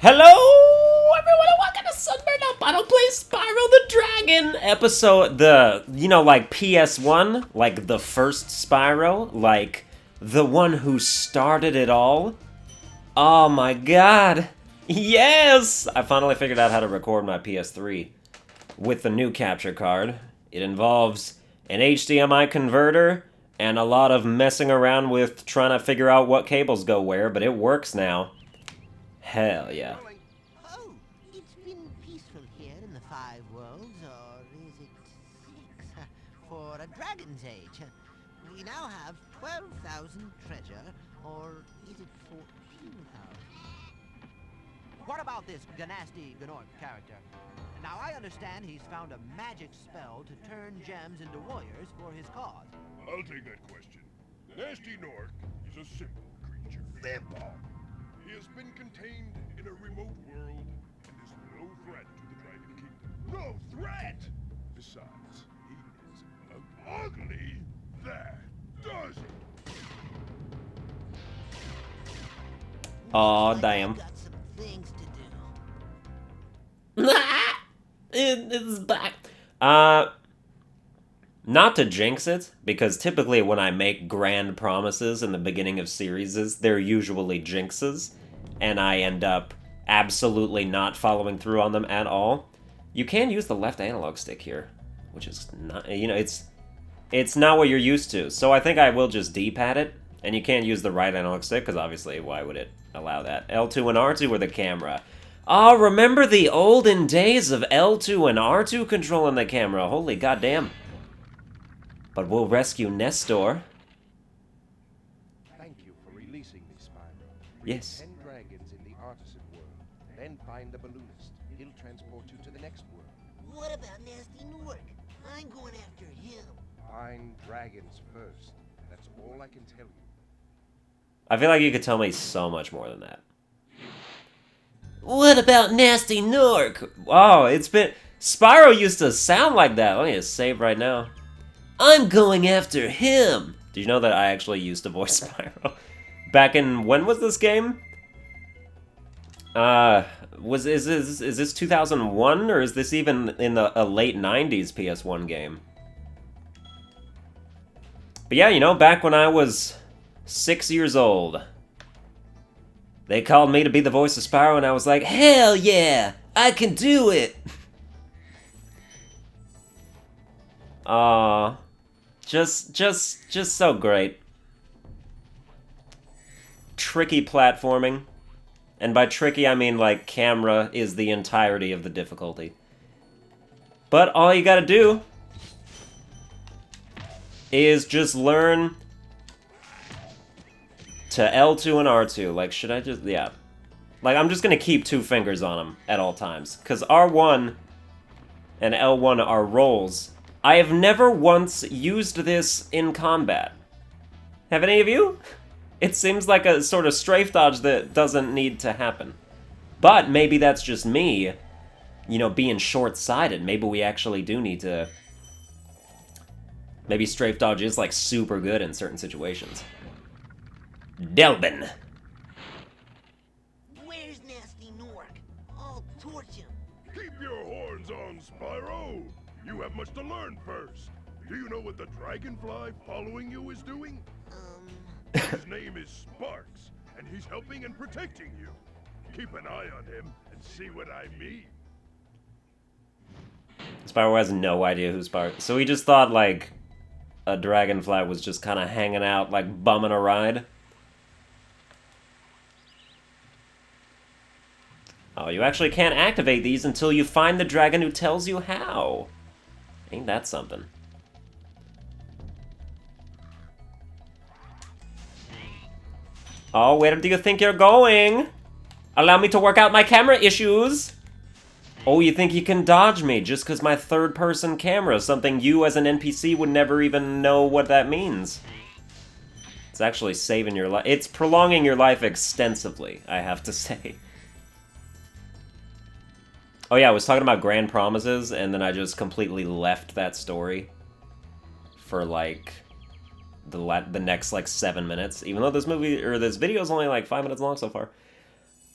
Hello, everyone, and welcome to Sunburned Albino plays Spyro the Dragon episode, like PS1, like the first Spyro, like the one who started it all. Oh my god, yes! I finally figured out how to record my PS3 with the new capture card. It involves an HDMI converter and a lot of messing around with trying to figure out what cables go where, but it works now. Hell yeah. Oh, it's been peaceful here in the Five Worlds, or is it 6? For a dragon's age. We now have 12,000 treasure, or is it 14,000? What about this Ganasty Gnork character? Now I understand he's found a magic spell to turn gems into warriors for his cause. I'll take that question. Nasty Gnork is a simple creature. Simple? He has been contained in a remote world and is no threat to the Dragon Kingdom. No threat! Besides, he is ugly. That does it. Aw, damn. Got some things to do. It's back. Not to jinx it, because typically when I make grand promises in the beginning of series, they're usually jinxes, and I end up absolutely not following through on them at all. You can use the left analog stick here, which is not, it's not what you're used to. So I think I will just D-pad it, and you can't use the right analog stick, because obviously why would it allow that? L2 and R2 were the camera. Oh, remember the olden days of L2 and R2 controlling the camera, holy goddamn. But we'll rescue NESTOR. Thank you for releasing me, Spyro. Yes. 10 dragons in the artisan world. Then find the balloonist. He'll transport you to the next world. What about Nasty Nork? I'm going after him. Find dragons first. That's all I can tell you. I feel like you could tell me so much more than that. What about Nasty Nork? Oh, it's been... Spyro used to sound like that. Let me just save right now. I'm going after him! Did you know that I actually used to voice Spyro? Back in... When was this game? Is this 2001? Or is this even in a late 90s PS1 game? But yeah, back when I was 6 years old, they called me to be the voice of Spyro, and I was like, hell yeah! I can do it! Aww. Just so great. Tricky platforming. And by tricky, I mean, like, camera is the entirety of the difficulty. But all you gotta do is just learn to L2 and R2. Like, should I just... Yeah. Like, I'm just gonna keep 2 fingers on them at all times. Because R1 and L1 are rolls. I have never once used this in combat. Have any of you? It seems like a sort of strafe dodge that doesn't need to happen. But maybe that's just me, being short-sighted. Maybe we actually do need to... Maybe strafe dodge is, like, super good in certain situations. Delbin. Where's Nasty Nork? I'll torch him. Keep your horns on, Spyro. You have much to learn first. Do you know what the dragonfly following you is doing? His name is Sparks, and he's helping and protecting you. Keep an eye on him and see what I mean. Spyro has no idea who Sparks... So he just thought, like, a dragonfly was just kind of hanging out, like, bumming a ride. Oh, you actually can't activate these until you find the dragon who tells you how. Ain't that something? Oh, where do you think you're going? Allow me to work out my camera issues. Oh, you think you can dodge me just because my third-person camera, something you as an NPC would never even know what that means. It's actually saving your life. It's prolonging your life extensively, I have to say. Oh yeah, I was talking about grand promises, and then I just completely left that story for, like, the next, like, 7 minutes. Even though this video is only, like, 5 minutes long so far.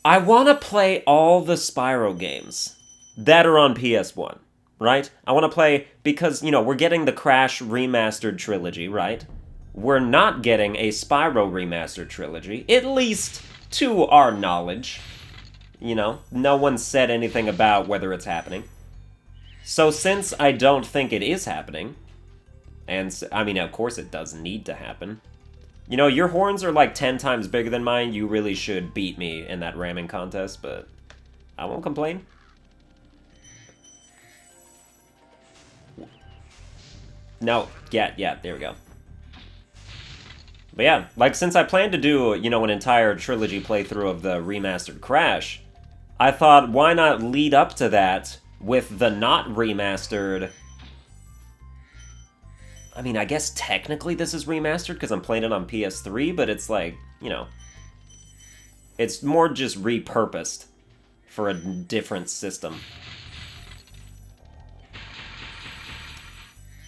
I want to play all the Spyro games that are on PS1, right? I want to play, because, you know, we're getting the Crash Remastered Trilogy, right? We're not getting a Spyro Remastered Trilogy, at least to our knowledge. You know, no one said anything about whether it's happening. So since I don't think it is happening, and, I mean, of course it does need to happen. You know, your horns are like 10 times bigger than mine. You really should beat me in that ramming contest, but I won't complain. No, yeah, there we go. But yeah, like, since I plan to do, you know, an entire trilogy playthrough of the remastered Crash, I thought, why not lead up to that with the not remastered... I mean, I guess technically this is remastered because I'm playing it on PS3, but it's like, you know... It's more just repurposed for a different system.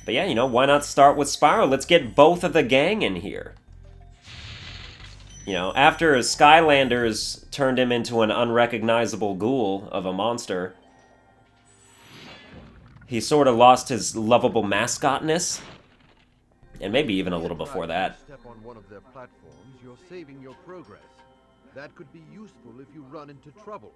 But yeah, you know, why not start with Spyro? Let's get both of the gang in here. You know, after Skylanders turned him into an unrecognizable ghoul of a monster, he sort of lost his lovable mascotness. And maybe even a little before that. Step on one of their platforms, you're saving your progress. That could be useful if you run into trouble.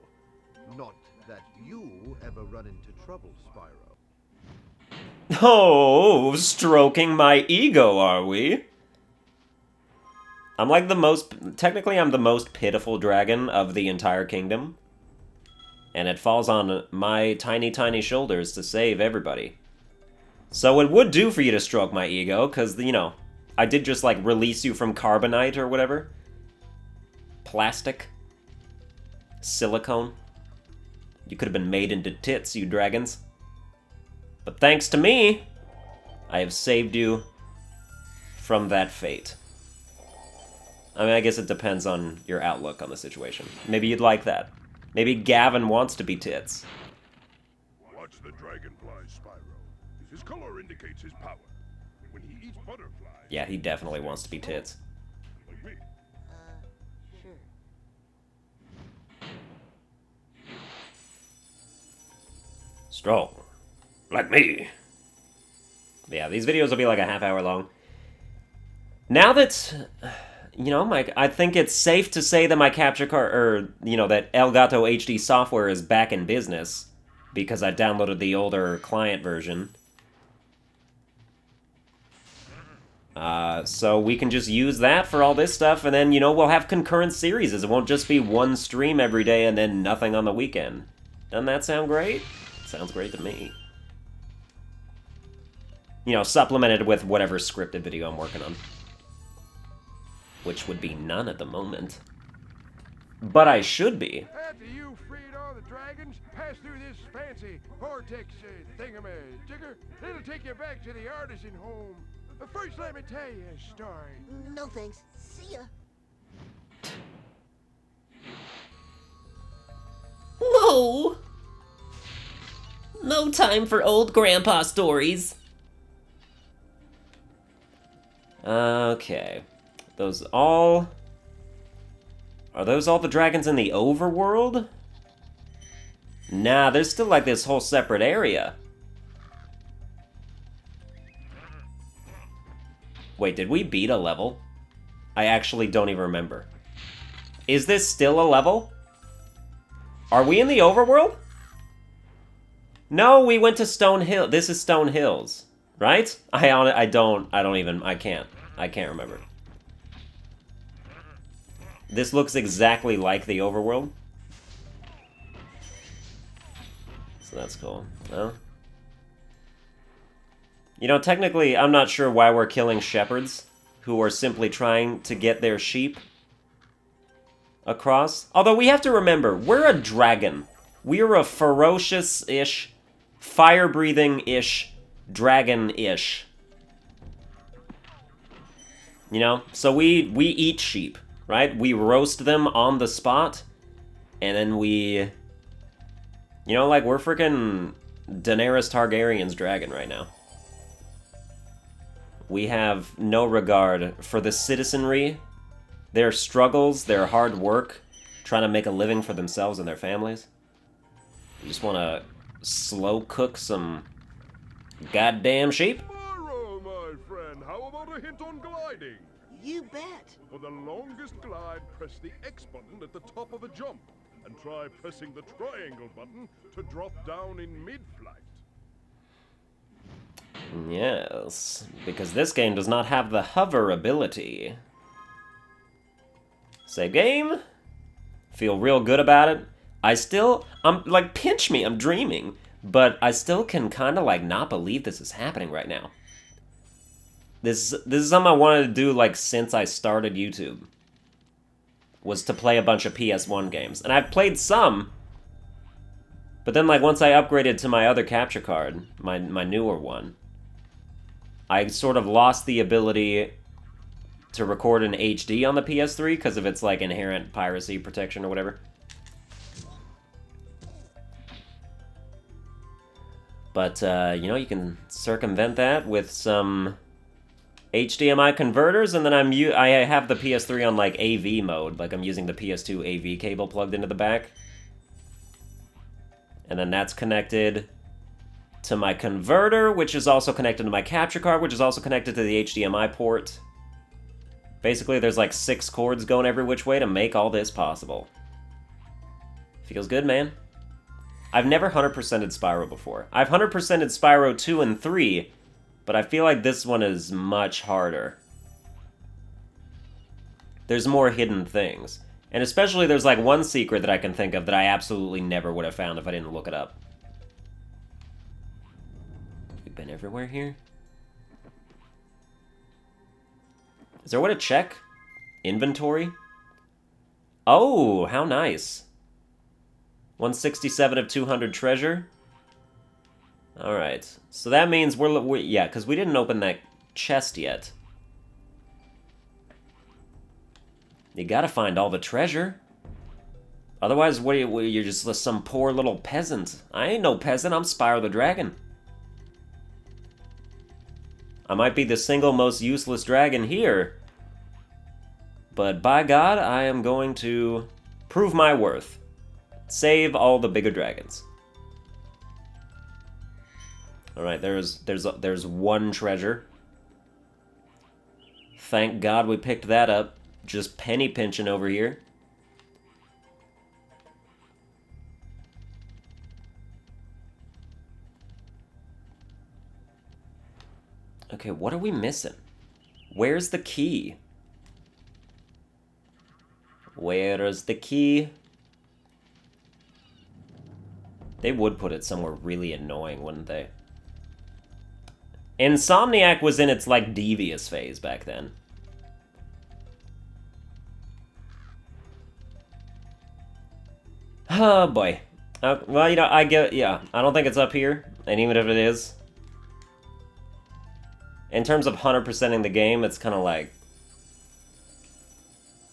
Not that you ever run into trouble, Spyro. Oh, stroking my ego, are we? I'm like the most... Technically, I'm the most pitiful dragon of the entire kingdom. And it falls on my tiny, tiny shoulders to save everybody. So it would do for you to stroke my ego, because, you know, I did just, like, release you from carbonite or whatever. Plastic. Silicone. You could have been made into tits, you dragons. But thanks to me, I have saved you from that fate. I mean, I guess it depends on your outlook on the situation. Maybe you'd like that. Maybe Gavin wants to be tits. Watch the dragonfly, Spyro. His color indicates his power. When he eats butterflies... Yeah, he definitely wants to be tits. Like me. Sure. Strong. Like me. Yeah, these videos will be like a half-hour long. Now that, you know, I think it's safe to say that my capture card, or, you know, that Elgato HD software is back in business, because I downloaded the older client version. So we can just use that for all this stuff, and then, you know, we'll have concurrent series. It won't just be one stream every day and then nothing on the weekend. Doesn't that sound great? Sounds great to me. You know, supplemented with whatever scripted video I'm working on. Which would be none at the moment. But I should be. After you freed all the dragons, pass through this fancy vortex thingamajigger. It'll take you back to the artisan home. But first, let me tell you a story. No thanks. See ya. No! No time for old grandpa stories. Okay. Those all... Are those all the dragons in the overworld? Nah, there's still like this whole separate area. Wait, did we beat a level? I actually don't even remember. Is this still a level? Are we in the overworld? No, we went to Stone Hill. This is Stone Hills, right? I can't remember. This looks exactly like the overworld. So that's cool. Well, you know, technically, I'm not sure why we're killing shepherds who are simply trying to get their sheep across. Although we have to remember, we're a dragon. We're a ferocious-ish, fire-breathing-ish, dragon-ish. You know? So we eat sheep, right? We roast them on the spot, and then we... You know, like, we're freaking Daenerys Targaryen's dragon right now. We have no regard for the citizenry, their struggles, their hard work, trying to make a living for themselves and their families. You just want to slow cook some goddamn sheep. Spyro, my friend, how about a hint on gliding? You bet. For the longest glide, press the X button at the top of a jump, and try pressing the triangle button to drop down in mid-flight. Yes, because this game does not have the hover ability. Save game. Feel real good about it. I'm like, pinch me, I'm dreaming. But I still can kind of like not believe this is happening right now. This is something I wanted to do like since I started YouTube. Was to play a bunch of PS1 games. And I've played some. But then like once I upgraded to my other capture card, my newer one, I sort of lost the ability to record in HD on the PS3 because of its like inherent piracy protection or whatever. But, you know, you can circumvent that with some HDMI converters, and then I have the PS3 on, like, AV mode. Like, I'm using the PS2 AV cable plugged into the back. And then that's connected to my converter, which is also connected to my capture card, which is also connected to the HDMI port. Basically, there's, like, 6 cords going every which way to make all this possible. Feels good, man. I've never 100%ed Spyro before. I've 100%ed Spyro 2 and 3, but I feel like this one is much harder. There's more hidden things. And especially there's like one secret that I can think of that I absolutely never would have found if I didn't look it up. We've been everywhere here? Is there a way to check? Inventory? Oh, how nice. 167 of 200 treasure. Alright. So that means we're yeah, because we didn't open that chest yet. You gotta find all the treasure. Otherwise, you're just some poor little peasant. I ain't no peasant, I'm Spyro the Dragon. I might be the single most useless dragon here. But by God, I am going to prove my worth. Save all the bigger dragons. All right, there's one treasure. Thank God we picked that up. Just penny pinching over here. Okay, what are we missing? Where's the key? Where is the key? They would put it somewhere really annoying, wouldn't they? Insomniac was in its, like, devious phase back then. Oh, boy. Well, you know, I don't think it's up here, and even if it is, in terms of 100%ing the game, it's kind of like,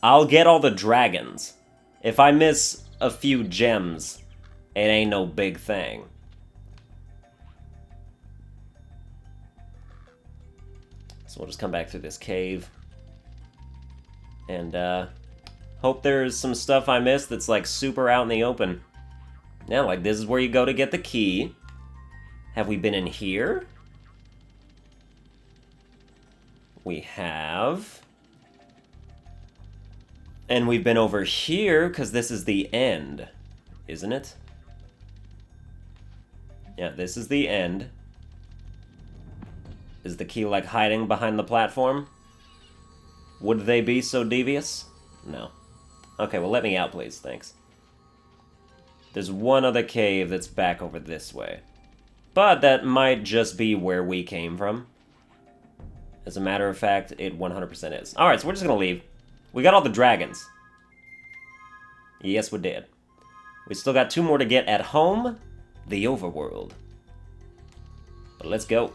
I'll get all the dragons. If I miss a few gems, it ain't no big thing. So we'll just come back through this cave. And, hope there's some stuff I missed that's, like, super out in the open. Yeah, like, this is where you go to get the key. Have we been in here? We have. And we've been over here, because this is the end. Isn't it? Yeah, this is the end. Is the key, like, hiding behind the platform? Would they be so devious? No. Okay, well, let me out, please. Thanks. There's one other cave that's back over this way. But that might just be where we came from. As a matter of fact, it 100% is. Alright, so we're just gonna leave. We got all the dragons. Yes, we did. We still got 2 more to get at home. The overworld. But let's go.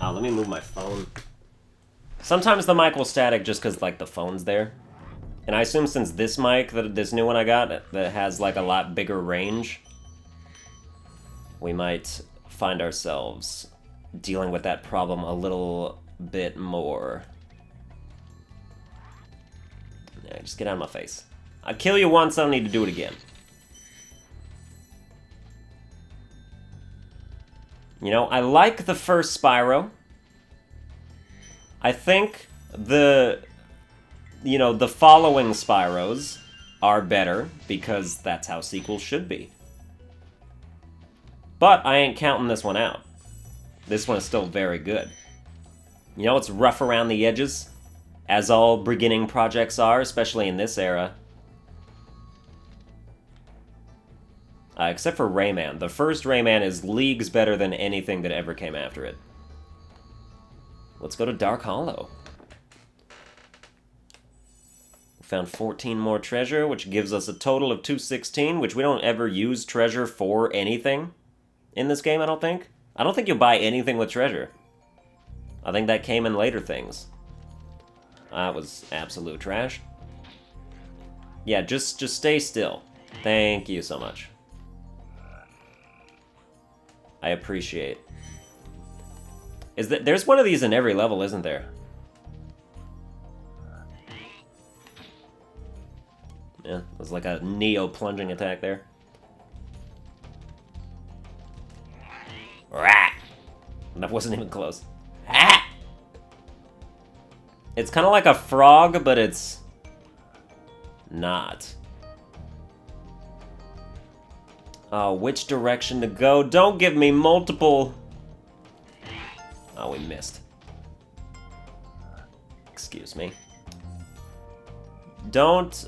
Oh, let me move my phone. Sometimes the mic will static just because, like, the phone's there. And I assume since this mic, this new one I got, that has, like, a lot bigger range, we might find ourselves dealing with that problem a little bit more. Yeah, just get out of my face. I kill you once, I don't need to do it again. You know, I like the first Spyro. I think the following Spyros are better, because that's how sequels should be. But I ain't counting this one out. This one is still very good. You know, it's rough around the edges, as all beginning projects are, especially in this era. Except for Rayman. The first Rayman is leagues better than anything that ever came after it. Let's go to Dark Hollow. We found 14 more treasure, which gives us a total of 216, which we don't ever use treasure for anything in this game, I don't think. I don't think you'll buy anything with treasure. I think that came in later things. That was absolute trash. Yeah, just stay still. Thank you so much. I appreciate. There's one of these in every level, isn't there? Yeah, there's like a Neo plunging attack there. Rat! That wasn't even close. Ah! It's kind of like a frog, but it's not. Oh, which direction to go? Don't give me multiple... Oh, we missed. Excuse me. Don't...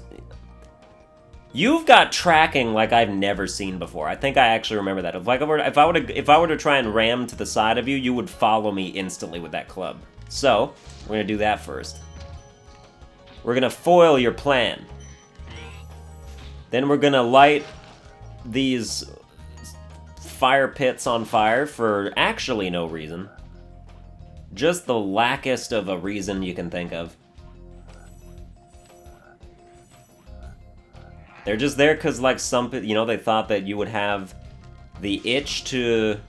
You've got tracking like I've never seen before. I think I actually remember that. If I were to try and ram to the side of you, you would follow me instantly with that club. So, we're gonna do that first. We're gonna foil your plan. Then we're gonna light these fire pits on fire for actually no reason. Just the lackest of a reason you can think of. They're just there because, like, they thought that you would have the itch to,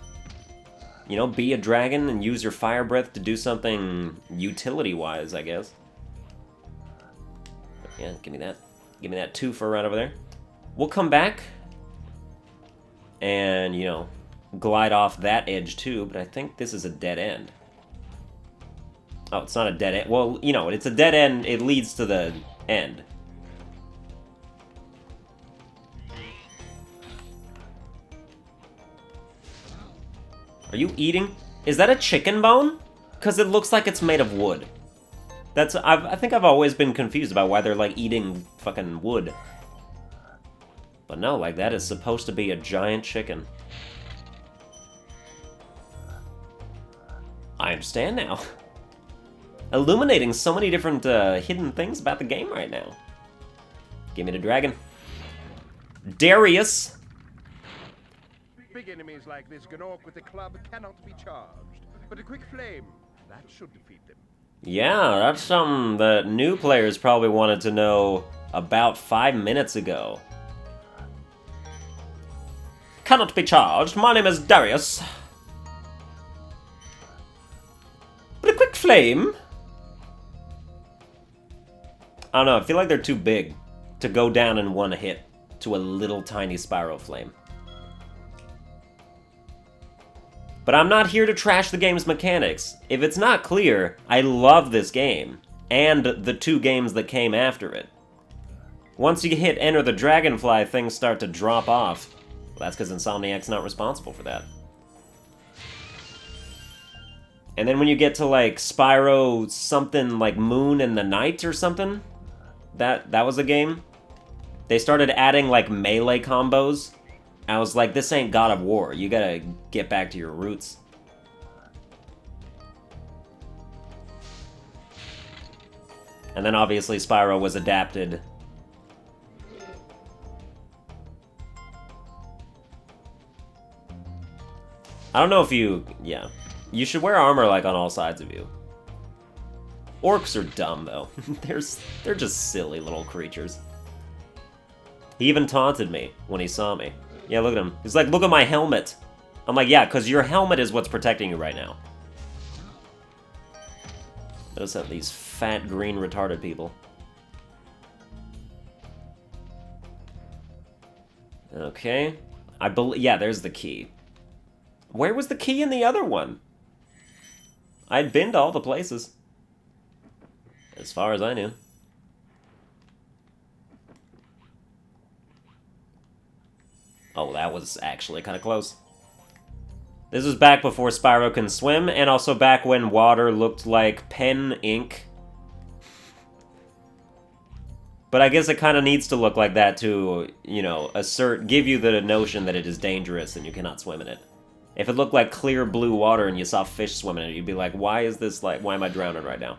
be a dragon and use your fire breath to do something utility-wise, I guess. But yeah, give me that. Give me that twofer right over there. We'll come back and, glide off that edge too, but I think this is a dead end. Oh, it's not a dead end. Well, it's a dead end. It leads to the end. Are you eating? Is that a chicken bone? Because it looks like it's made of wood. I think I've always been confused about why they're, like, eating fucking wood. But no, like, that is supposed to be a giant chicken. I understand now. Illuminating so many different hidden things about the game right now. Give me the dragon. Darius! Big enemies like this Gnorc with a club cannot be charged, but a quick flame, that should defeat them. Yeah, that's something that new players probably wanted to know about 5 minutes ago. Cannot be charged. My name is Darius. But a quick flame? I don't know, I feel like they're too big to go down in one hit to a little tiny Spyro flame. But I'm not here to trash the game's mechanics. If it's not clear, I love this game, and the 2 games that came after it. Once you hit Enter the Dragonfly, things start to drop off. Well, that's because Insomniac's not responsible for that. And then when you get to, like, Spyro something like Moon in the Night or something, that was a game. They started adding, like, melee combos. I was like, this ain't God of War. You gotta get back to your roots. And then obviously Spyro was adapted. I don't know if you... Yeah. You should wear armor, like, on all sides of you. Orcs are dumb, though. They're just silly little creatures. He even taunted me when he saw me. Yeah, look at him. He's like, look at my helmet. I'm like, yeah, because your helmet is what's protecting you right now. Those are these fat, green, retarded people. Okay. Yeah, there's the key. Where was the key in the other one? I'd been to all the places. As far as I knew. Oh, that was actually kind of close. This was back before Spyro can swim, and also back when water looked like pen ink. But I guess it kind of needs to look like that to, you know, give you the notion that it is dangerous and you cannot swim in it. If it looked like clear blue water and you saw fish swimming in it, you'd be like, why am I drowning right now?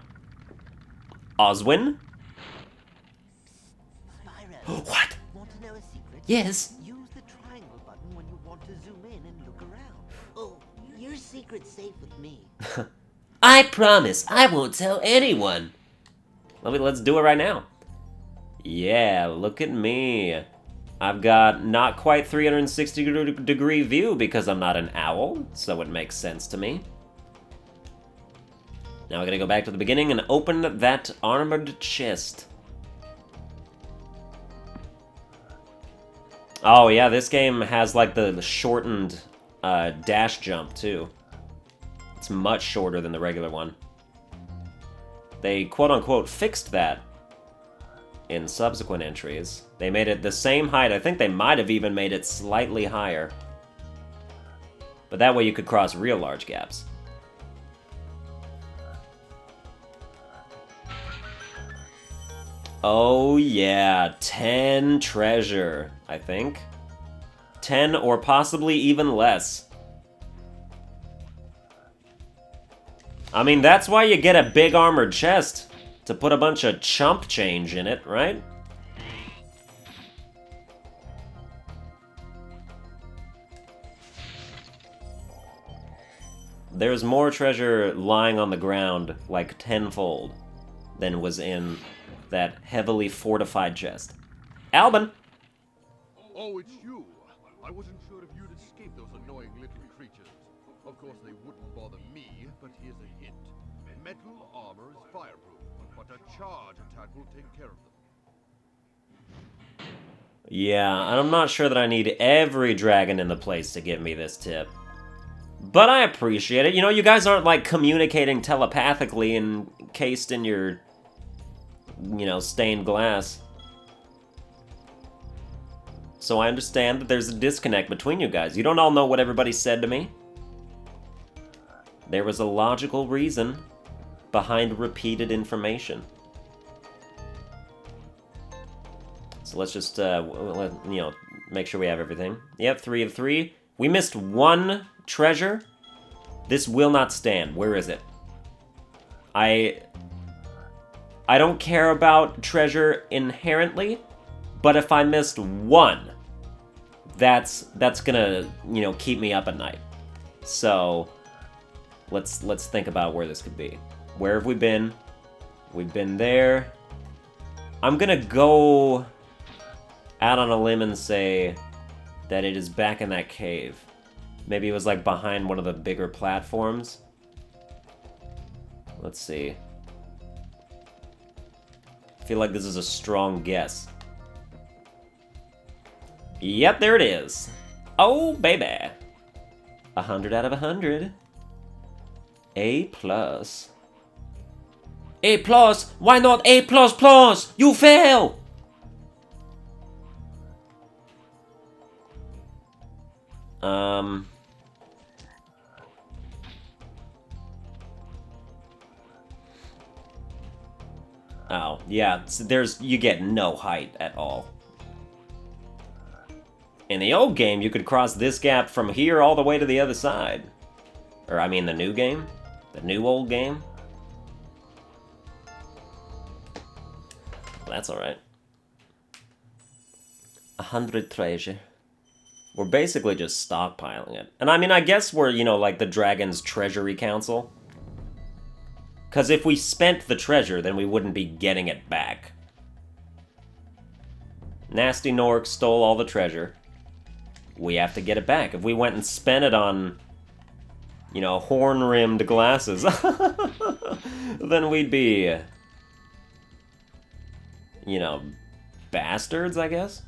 OSWIN? Spyro. What? Want to know a secret? Yes. Use the triangle button when you want to zoom in and look around. Oh, your secret's safe with me. I promise, I won't tell anyone. Let's do it right now. Yeah, look at me. I've got not quite 360-degree view because I'm not an owl, so it makes sense to me. Now we're gonna go back to the beginning and open that armored chest. Oh yeah, this game has like the shortened dash jump too. It's much shorter than the regular one. They quote-unquote fixed that in subsequent entries. They made it the same height. I think they might have even made it slightly higher. But that way you could cross real large gaps. Oh yeah, 10 treasure, I think. 10 or possibly even less. I mean, that's why you get a big armored chest. To put a bunch of chump change in it, right? There's more treasure lying on the ground, like tenfold, than was in that heavily fortified chest. Alban! Oh, it's you. I wasn't sure if you'd escape those annoying little creatures. Of course, they wouldn't bother me, but here's a hint. Metal armor is fireproof, but a charge attack will take care of them. Yeah, and I'm not sure that I need every dragon in the place to give me this tip. But I appreciate it. You know, you guys aren't, like, communicating telepathically encased in your, you know, stained glass. So I understand that there's a disconnect between you guys. You don't all know what everybody said to me. There was a logical reason behind repeated information. So let's just, you know, make sure we have everything. Yep, 3 of 3. We missed one treasure. This will not stand. Where is it? I don't care about treasure inherently, but if I missed one, that's gonna, you know, keep me up at night. So let's think about where this could be. Where have we been? We've been there. I'm gonna go out on a limb and say that it is back in that cave. Maybe it was like behind one of the bigger platforms. Let's see. I feel like this is a strong guess. Yep, there it is. Oh, baby. 100 out of 100. A+. A+? Why not A++? You fail! Oh, yeah, so you get no height at all. In the old game, you could cross this gap from here all the way to the other side. Or, I mean, the new game? The new old game? Well, that's alright. 100 treasure. We're basically just stockpiling it. And I mean, I guess we're, you know, like the Dragon's Treasury Council. Because if we spent the treasure, then we wouldn't be getting it back. Nasty Nork stole all the treasure. We have to get it back. If we went and spent it on, you know, horn-rimmed glasses, then we'd be, you know, bastards, I guess?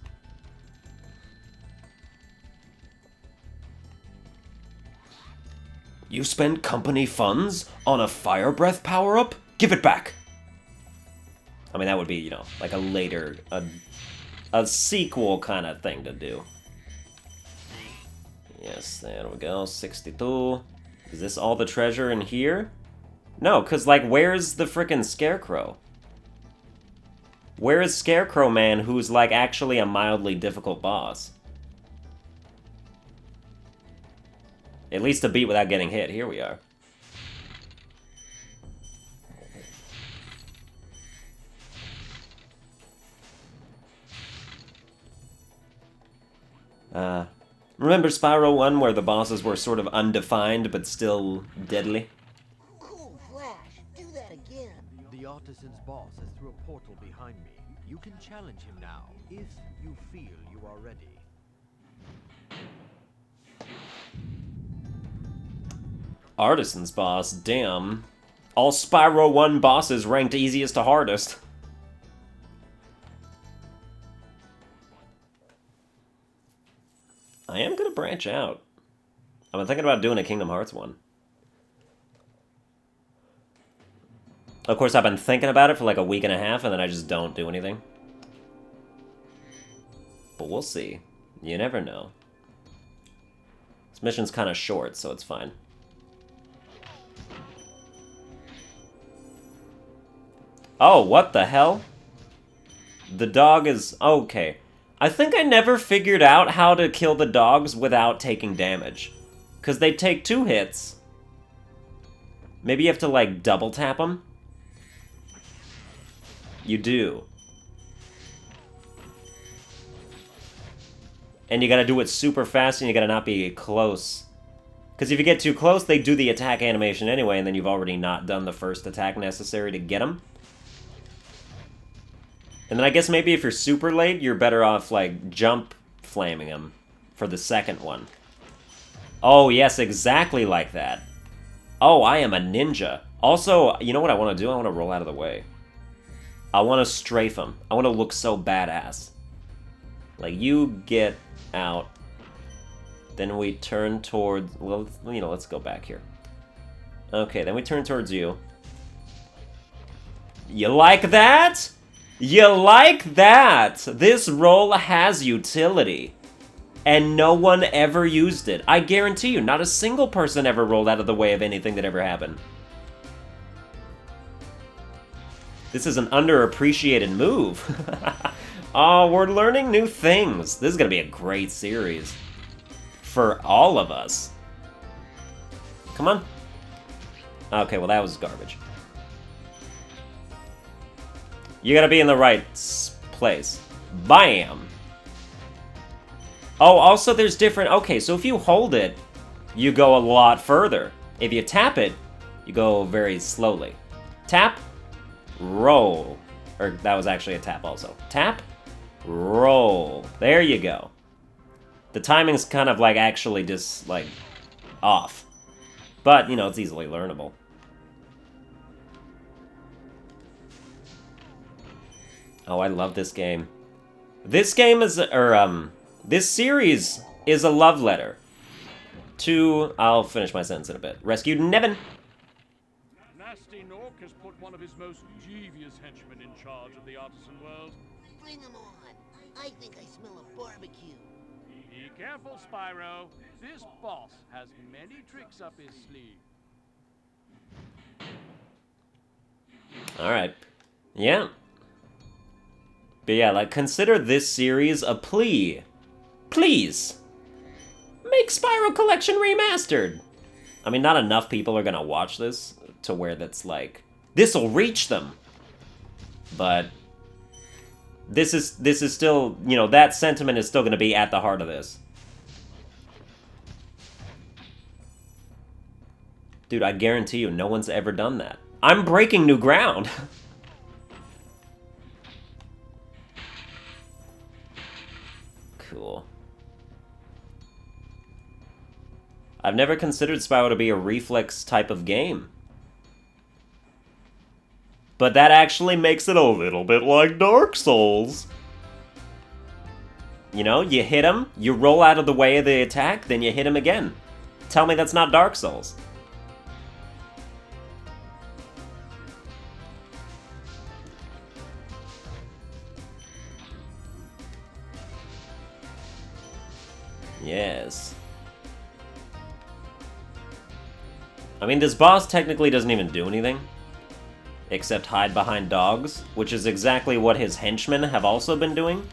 You spent company funds on a fire breath power-up? Give it back! I mean, that would be, you know, like a later, a sequel kind of thing to do. Yes, there we go, 62. Is this all the treasure in here? No, because, like, where's the frickin' Scarecrow? Where is Scarecrow Man, who's, like, actually a mildly difficult boss? At least to beat without getting hit. Here we are. Remember Spyro 1 where the bosses were sort of undefined but still deadly? Cool, Flash. Do that again. The Artisan's boss is through a portal behind me. You can challenge him now, if you feel you are ready. Artisan's boss, damn. All Spyro 1 bosses ranked easiest to hardest. I am gonna branch out. I've been thinking about doing a Kingdom Hearts one. Of course, I've been thinking about it for like a week and a half, and then I just don't do anything. But we'll see. You never know. This mission's kind of short, so it's fine. Oh, what the hell? The dog is... okay. I think I never figured out how to kill the dogs without taking damage. Because they take 2 hits. Maybe you have to, like, double tap them? You do. And you gotta do it super fast, and you gotta not be close. Because if you get too close, they do the attack animation anyway, and then you've already not done the first attack necessary to get them. And then I guess maybe if you're super late, you're better off, like, jump flaming them for the second one. Oh, yes, exactly like that. Oh, I am a ninja. Also, you know what I want to do? I want to roll out of the way. I want to strafe him. I want to look so badass. Like, you get out. Then we turn towards... well, you know, let's go back here. Okay, then we turn towards you. You like that? You like that? This roll has utility. And no one ever used it. I guarantee you, not a single person ever rolled out of the way of anything that ever happened. This is an underappreciated move. Oh, we're learning new things. This is gonna be a great series. For all of us. Come on. Okay, well that was garbage. You gotta be in the right place. Bam! Oh, also there's different... okay, so if you hold it, you go a lot further. If you tap it, you go very slowly. Tap, roll. Or that was actually a tap also. Tap, roll. There you go. The timing's kind of like actually just like off. But, you know, it's easily learnable. Oh, I love this game. This game is, this series is a love letter to, I'll finish my sentence in a bit. Rescued Nevin. Nasty Nork has put one of his most devious henchmen in charge of the artisan world. Bring him on. I think I smell a barbecue. Be careful, Spyro. This boss has many tricks up his sleeve. Alright. Yeah. But yeah, like, consider this series a plea. Please! Make Spyro Collection Remastered! I mean, not enough people are gonna watch this to where that's like, this'll reach them! But... This is still, you know, that sentiment is still gonna be at the heart of this. Dude, I guarantee you, no one's ever done that. I'm breaking new ground! Cool. I've never considered Spyro to be a reflex type of game. But that actually makes it a little bit like Dark Souls. You know, you hit him, you roll out of the way of the attack, then you hit him again. Tell me that's not Dark Souls. Yes. I mean, this boss technically doesn't even do anything. Except hide behind dogs, which is exactly what his henchmen have also been doing.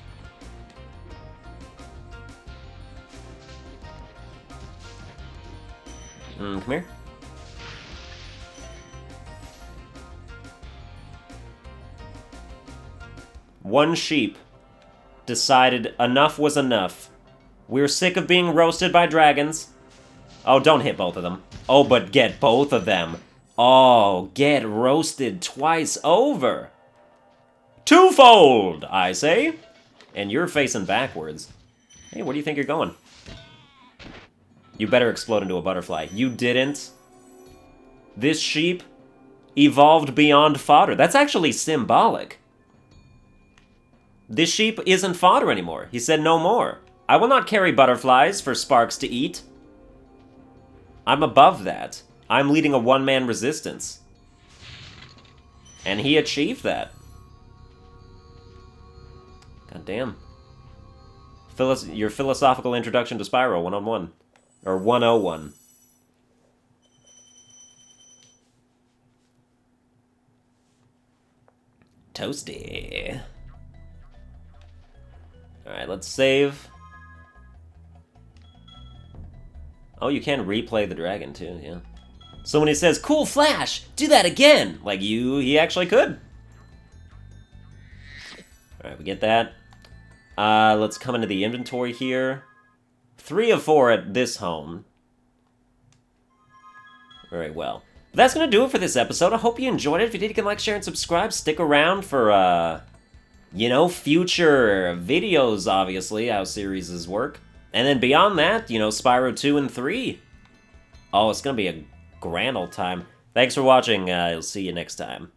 Come here. One sheep decided enough was enough. We're sick of being roasted by dragons. Oh, don't hit both of them. Oh, but get both of them. Oh, get roasted twice over. Twofold, I say. And you're facing backwards. Hey, where do you think you're going? You better explode into a butterfly. You didn't. This sheep evolved beyond fodder. That's actually symbolic. This sheep isn't fodder anymore. He said no more. I will not carry butterflies for Sparks to eat. I'm above that. I'm leading a one-man resistance. And he achieved that. God damn. Your philosophical introduction to Spyro 101. Or 101. Toasty. Alright, let's save. Oh, you can replay the dragon too, yeah. So when he says, "Cool Flash, do that again!" Like he actually could. Alright, we get that. Let's come into the inventory here. 3 of 4 at this home. Very well. But that's gonna do it for this episode. I hope you enjoyed it. If you did, you can like, share, and subscribe. Stick around for, you know, future videos, obviously, how series work. And then beyond that, you know, Spyro 2 and 3. Oh, it's gonna be a grand old time. Thanks for watching. I'll see you next time.